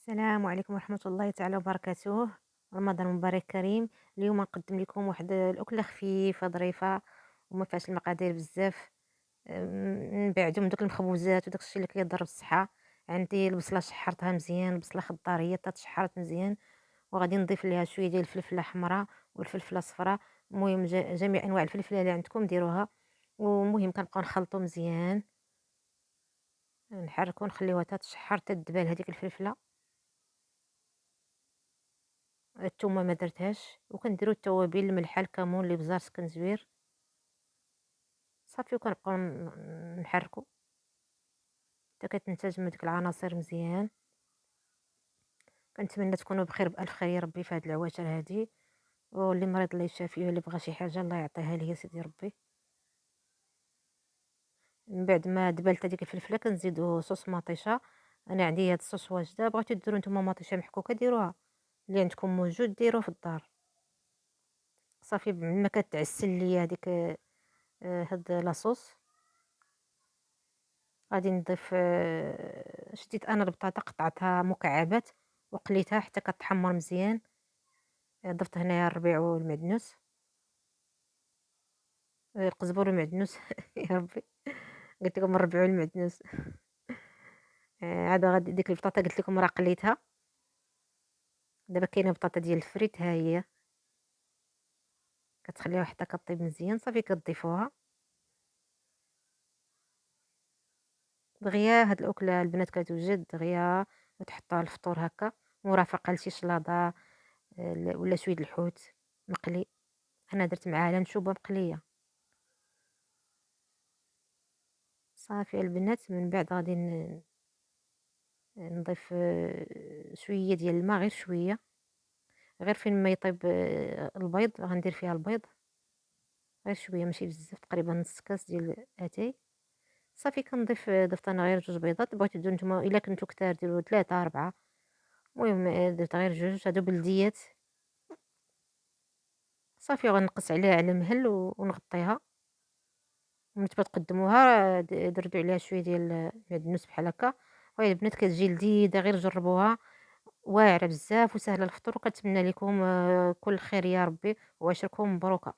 السلام عليكم ورحمة الله تعالى وبركاته. رمضان مبارك كريم. اليوم نقدم لكم واحد الأكلة خفيفة ظريفة وما فيهاش المقادير بزاف. نبعدو من دوك المخبوزات وداك الشيء اللي كيضر بالصحة. عندي البصلة شحرتها مزيان، البصلة خضارية حتى تشحرت مزيان، وغادي نضيف ليها شوية ديال الفلفلة حمراء والفلفلة صفراء. المهم جميع أنواع الفلفلة اللي عندكم ديروها، ومهم كنبقاو نخلطو مزيان، نحركو نخليوها حتى تشحر حتى تدبال هذيك الفلفلة. الثومة ما درتهاش، وكنديروا التوابل الملحة الكمون الابزار سكنجبير صافي، وكنبقاو نحركوا حتى كتنسجم ديك العناصر مزيان. كنتمنى تكونوا بخير بالف خير يا ربي في هاد العواشر هادي، واللي مريض الله يشافيه، واللي بغى شي حاجه الله يعطيها ليه يا سيدي ربي. من بعد ما دبلت هذيك الفلفله كنزيدو صوص مطيشه. انا عندي هاد الصوص واجده، بغيتو ديروا نتوما مطيشه محكوكه ديروها، اللي عندكم موجود ديروه في الدار. صافي ما كتعسل ليا هذيك هاد لاصوص. غادي نضيف شديت أنا البطاطا قطعتها مكعبات وقليتها حتى كتحمر مزيان. ضفت هنايا الربيع والمعدنوس، القزبر والمعدنوس يا ربي، قلت لكم الربيع والمعدنوس. عاد غادي ديك البطاطا قلت لكم راه قليتها. دابا كاينه بطاطا ديال الفريت، ها هي كتخليوها حتى كطيب مزيان، صافي كتضيفوها. دغيا هاد الأكلة البنات كتوجد دغيا، وتحطوها للفطور هكا مرافقة لشي شلاضة، ولا شوية الحوت مقلي. أنا درت معاها لانشوبة مقلية. صافي البنات من بعد غادي نضيف شوية ديال الماء، غير شوية، غير فين ما يطيب البيض غندير فيها البيض، غير شوية ماشي بزاف، تقريبا نص كاس ديال اتاي. صافي كنضيف ضفت انا غير جوج بيضات، بغيتو ديرو نتوما الا كنتو كتار ديرو 3 4. المهم درت غير جوج هادو بلديات. صافي غنقص عليها على مهل ونغطيها. ملي تبغيو تقدموها دردو عليها شوية ديال المعدنوس بحال هكا. وهي البنات كتجي لذيذة، غير جربوها، واعرة بزاف وسهلة الفطور، وكنتمنى لكم كل خير يا ربي وعشركم مبروكة.